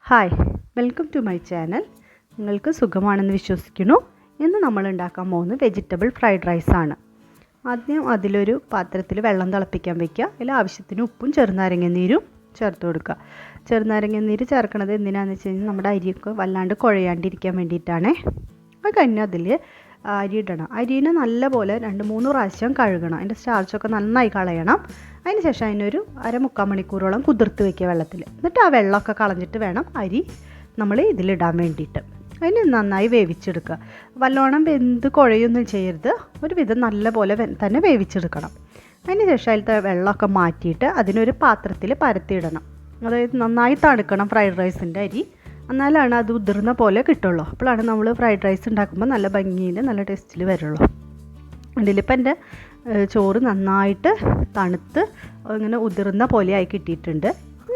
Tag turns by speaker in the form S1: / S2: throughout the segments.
S1: Hi, welcome to my channel. നിങ്ങൾക്ക് സുഖമാണെന്ന് വിശ്വസിക്കുന്നു. ഇന്ന് നമ്മൾ ഉണ്ടാക്കാൻ പോകുന്നത് വെജിറ്റബിൾ ഫ്രൈഡ് റൈസാണ്. ആദ്യം അതിലൊരു പാത്രത്തിൽ വെള്ളം തിളപ്പിക്കാൻ വയ്ക്കുക. അതിൽ ആവശ്യത്തിന് ഉപ്പും ചെറുനാരങ്ങ നീരും ചേർത്ത് കൊടുക്കുക. ചെറുനാരങ്ങ നീര് ചേർക്കണത് എന്തിനാണെന്ന് വെച്ച് കഴിഞ്ഞാൽ നമ്മുടെ അരിയൊക്കെ വല്ലാണ്ട് കുഴയാണ്ടിരിക്കാൻ വേണ്ടിയിട്ടാണ്. അത് കഴിഞ്ഞ് അതിൽ അരി ഇടണം. അരിനെ നല്ലപോലെ 2-3 പ്രാവശ്യം കഴുകണം. അതിൻ്റെ സ്റ്റാർച്ചൊക്കെ നന്നായി കളയണം. അതിന് ശേഷം അതിനൊരു 1/4 മണിക്കൂറോളം കുതിർത്ത് വയ്ക്കുക വെള്ളത്തിൽ. എന്നിട്ട് ആ വെള്ളമൊക്കെ കളഞ്ഞിട്ട് വേണം അരി നമ്മൾ ഇതിലിടാൻ വേണ്ടിയിട്ട്. അതിന് നന്നായി വേവിച്ചെടുക്കുക. വല്ലോണം വെന്ത് കുഴയൊന്നും ചെയ്യരുത്. ഒരുവിധം നല്ലപോലെ തന്നെ വേവിച്ചെടുക്കണം. അതിന് ശേഷം അതിലത്തെ വെള്ളമൊക്കെ മാറ്റിയിട്ട് അതിനൊരു പാത്രത്തിൽ പരത്തിയിടണം. അതായത് നന്നായി തണുക്കണം ഫ്രൈഡ് റൈസിൻ്റെ അരി. എന്നാലാണ് അത് ഉതിർന്ന പോലെ കിട്ടുള്ളൂ. അപ്പോഴാണ് നമ്മൾ ഫ്രൈഡ് റൈസ് ഉണ്ടാക്കുമ്പോൾ നല്ല ഭംഗിയിൽ നല്ല ടേസ്റ്റിൽ വരുള്ളൂ. ഇതിലിപ്പോൾ എൻ്റെ ചോറ് നന്നായിട്ട് തണുത്ത് ഇങ്ങനെ ഉതിർന്ന പോലെ ആയി കിട്ടിയിട്ടുണ്ട്.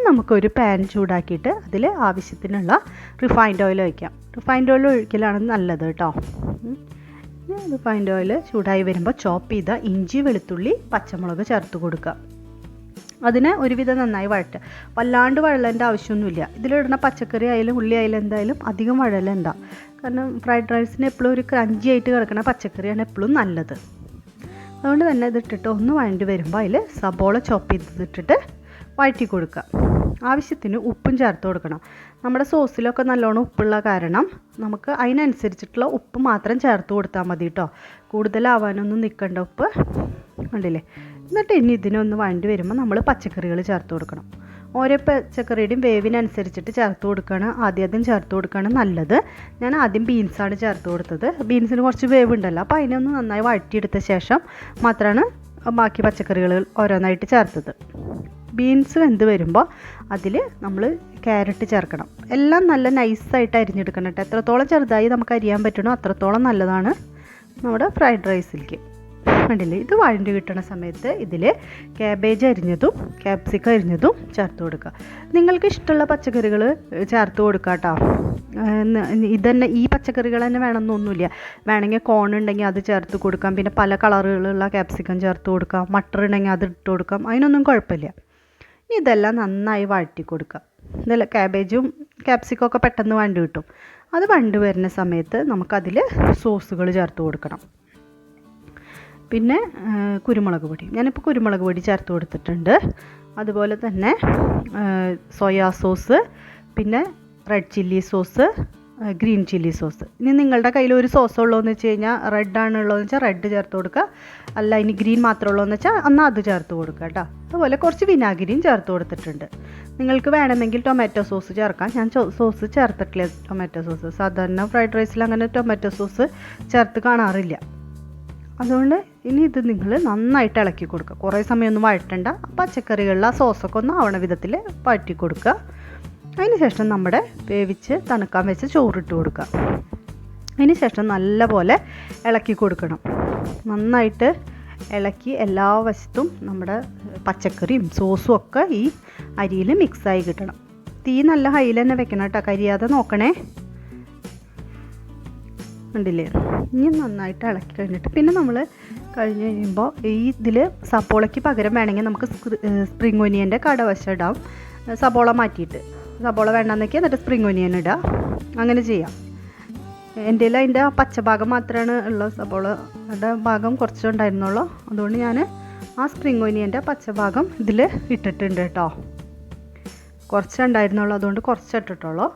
S1: നമുക്കൊരു പാൻ ചൂടാക്കിയിട്ട് അതിൽ ആവശ്യത്തിനുള്ള റിഫൈൻഡ് ഓയിൽ ഒഴിക്കാം. റിഫൈൻഡ് ഓയിൽ ഒഴിക്കലാണ് നല്ലത് കേട്ടോ. റിഫൈൻഡ് ഓയിൽ ചൂടായി വരുമ്പോൾ ചോപ്പ് ചെയ്ത ഇഞ്ചി, വെളുത്തുള്ളി, പച്ചമുളക് ചേർത്ത് കൊടുക്കുക. അതിനെ ഒരുവിധം നന്നായി വഴറ്റുക. വല്ലാണ്ട് വഴലേണ്ട ആവശ്യമൊന്നുമില്ല. ഇതിലിടുന്ന പച്ചക്കറി ആയാലും ഉള്ളി ആയാലും എന്തായാലും അധികം വഴലണ്ട. കാരണം ഫ്രൈഡ് റൈസിന് എപ്പോഴും ഒരു ക്രഞ്ചി ആയിട്ട് കിടക്കുന്ന പച്ചക്കറിയാണ് എപ്പോഴും നല്ലത്. അതുകൊണ്ട് തന്നെ ഇതിട്ടിട്ട് ഒന്ന് വഴണ്ടി വരുമ്പോൾ അതിൽ സബോള ചോപ്പ് ചെയ്തിട്ടിട്ട് വഴറ്റി കൊടുക്കുക. ആവശ്യത്തിന് ഉപ്പും ചേർത്ത് കൊടുക്കണം. നമ്മുടെ സോസിലൊക്കെ നല്ലോണം ഉപ്പുള്ള കാരണം നമുക്ക് അതിനനുസരിച്ചിട്ടുള്ള ഉപ്പ് മാത്രം ചേർത്ത് കൊടുത്താൽ മതി കേട്ടോ. കൂടുതലാവാനൊന്നും നിൽക്കേണ്ട ഉപ്പ്. കണ്ടില്ലേ? എന്നിട്ട് ഇനി ഇതിനൊന്ന് വഴണ്ടി വരുമ്പോൾ നമ്മൾ പച്ചക്കറികൾ ചേർത്ത് കൊടുക്കണം. ഓരോ പച്ചക്കറിയുടെയും വേവിനനുസരിച്ചിട്ട് ചേർത്ത് കൊടുക്കുകയാണ്. ആദ്യം ചേർത്ത് കൊടുക്കുകയാണ് നല്ലത്. ഞാൻ ആദ്യം ബീൻസാണ് ചേർത്ത് കൊടുത്തത്. ബീൻസിന് കുറച്ച് വേവുണ്ടല്ലോ, അപ്പോൾ അതിനൊന്ന് നന്നായി വഴറ്റിയെടുത്ത ശേഷം മാത്രമാണ് ബാക്കി പച്ചക്കറികൾ ഓരോന്നായിട്ട് ചേർത്തത്. ബീൻസ് വെന്ത് വരുമ്പോൾ അതിൽ നമ്മൾ ക്യാരറ്റ് ചേർക്കണം. എല്ലാം നല്ല നൈസായിട്ട് അരിഞ്ഞെടുക്കണം കേട്ടോ. എത്രത്തോളം ചെറുതായി നമുക്ക് അരിയാൻ പറ്റണോ അത്രത്തോളം നല്ലതാണ് നമ്മുടെ ഫ്രൈഡ് റൈസിലേക്ക്. കണ്ടില്ലേ? ഇത് വഴണ്ടി കിട്ടുന്ന സമയത്ത് ഇതിൽ ക്യാബേജ് അരിഞ്ഞതും ക്യാപ്സിക്കം അരിഞ്ഞതും ചേർത്ത് കൊടുക്കുക. നിങ്ങൾക്ക് ഇഷ്ടമുള്ള പച്ചക്കറികൾ ചേർത്ത് കൊടുക്കുക കേട്ടോ. ഇതന്നെ ഈ പച്ചക്കറികൾ തന്നെ വേണമെന്നൊന്നുമില്ല. വേണമെങ്കിൽ കോൺ ഉണ്ടെങ്കിൽ അത് ചേർത്ത് കൊടുക്കാം. പിന്നെ പല കളറുകളുള്ള ക്യാപ്സിക്കം ചേർത്ത് കൊടുക്കാം. മട്ടർ ഉണ്ടെങ്കിൽ അത് ഇട്ട് കൊടുക്കാം. അതിനൊന്നും കുഴപ്പമില്ല. ഇതെല്ലാം നന്നായി വഴറ്റി കൊടുക്കുക. ഇതെല്ലാം ക്യാബേജും ക്യാപ്സിക്കം ഒക്കെ പെട്ടെന്ന് വഴണ്ടി കിട്ടും. അത് വഴണ്ടി വരുന്ന സമയത്ത് നമുക്കതിൽ സോസുകൾ ചേർത്ത് കൊടുക്കണം. പിന്നെ കുരുമുളക് പൊടി, ഞാനിപ്പോൾ കുരുമുളക് പൊടി ചേർത്ത് കൊടുത്തിട്ടുണ്ട്. അതുപോലെ തന്നെ സോയാ സോസ്, പിന്നെ red chilli sauce, green chilli sauce. ഇനി നിങ്ങളുടെ കയ്യിൽ ഒരു സോസ് ഉള്ളതെന്ന് വെച്ച് കഴിഞ്ഞാൽ റെഡാണുള്ളതെന്ന് വെച്ചാൽ റെഡ് ചേർത്ത് കൊടുക്കുക. അല്ല ഇനി ഗ്രീൻ മാത്രമേ ഉള്ളതെന്ന് വെച്ചാൽ എന്നാൽ അത് ചേർത്ത് കൊടുക്കുക കേട്ടോ. അതുപോലെ കുറച്ച് വിനാഗിരിയും ചേർത്ത് കൊടുത്തിട്ടുണ്ട്. നിങ്ങൾക്ക് വേണമെങ്കിൽ ടൊമാറ്റോ സോസ് ചേർക്കാം. ഞാൻ സോസ് ചേർത്തിട്ടില്ല. ടൊമാറ്റോ സോസ് സാധാരണ ഫ്രൈഡ് റൈസിൽ അങ്ങനെ ടൊമാറ്റോ സോസ് ചേർത്ത് കാണാറില്ല. അതുകൊണ്ട് ഇനി ഇത് നിങ്ങൾ നന്നായിട്ട് ഇളക്കി കൊടുക്കുക. കുറേ സമയമൊന്നും വഴറ്റണ്ട. പച്ചക്കറികളിൽ ആ സോസൊക്കെ ഒന്ന് ആവണ വിധത്തിൽ വഴറ്റി കൊടുക്കുക. അതിന് ശേഷം നമ്മുടെ വേവിച്ച് തണുക്കാൻ വെച്ച് ചോറിട്ട് കൊടുക്കുക. അതിന് ശേഷം നല്ലപോലെ ഇളക്കി കൊടുക്കണം. നന്നായിട്ട് ഇളക്കി എല്ലാ വശത്തും നമ്മുടെ പച്ചക്കറിയും സോസും ഒക്കെ ഈ അരിയിൽ മിക്സായി കിട്ടണം. തീ നല്ല ഹൈയിൽ തന്നെ വെക്കണം കേട്ടോ. കരിയാതെ നോക്കണേ. ഉണ്ടില്ലേ? ഇനി നന്നായിട്ട് ഇളക്കി കഴിഞ്ഞിട്ട് പിന്നെ നമ്മൾ കഴിഞ്ഞ് കഴിയുമ്പോൾ ഈ ഇതിൽ സബോളയ്ക്ക് പകരം വേണമെങ്കിൽ നമുക്ക് സ്പ്രിംഗ് ഒനിയൻ്റെ കടവശം ഇടാം. സബോള മാറ്റിയിട്ട് സബോള വേണ്ടെന്നൊക്കെ എന്നിട്ട് സ്പ്രിംഗ് ഒനിയൻ ഇടാം. അങ്ങനെ ചെയ്യാം. എൻ്റെ കയ്യിൽ അതിൻ്റെ പച്ചഭാഗം മാത്രമാണ് ഉള്ളത്. സബോളയുടെ ഭാഗം കുറച്ചുണ്ടായിരുന്നുള്ളൂ. അതുകൊണ്ട് ഞാൻ ആ സ്പ്രിംഗ് ഒനിയൻ്റെ പച്ചഭാഗം ഇതിൽ ഇട്ടിട്ടുണ്ട് കേട്ടോ. കുറച്ചുണ്ടായിരുന്നുള്ളൂ, അതുകൊണ്ട് കുറച്ചിട്ടിട്ടുള്ളൂ.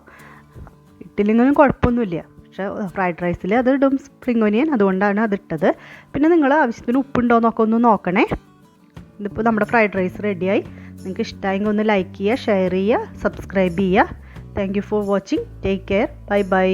S1: ഇട്ടില്ലെങ്കിലും കുഴപ്പമൊന്നുമില്ല. പക്ഷേ ഫ്രൈഡ് റൈസിൽ അത് ഇടും സ്പ്രിംഗ് ഒനിയൻ, അതുകൊണ്ടാണ് അതിട്ടത്. പിന്നെ നിങ്ങൾ ആവശ്യത്തിന് ഉപ്പുണ്ടോ എന്നൊക്കെ ഒന്ന് നോക്കണേ. ഇതിപ്പോൾ നമ്മുടെ ഫ്രൈഡ് റൈസ് റെഡിയായി. നിങ്ങൾക്ക് ഇഷ്ടമായെങ്കിൽ ഒന്ന് ലൈക്ക് ചെയ്യുക, ഷെയർ ചെയ്യുക, സബ്സ്ക്രൈബ് ചെയ്യുക. Thank you for watching. Take care. Bye bye.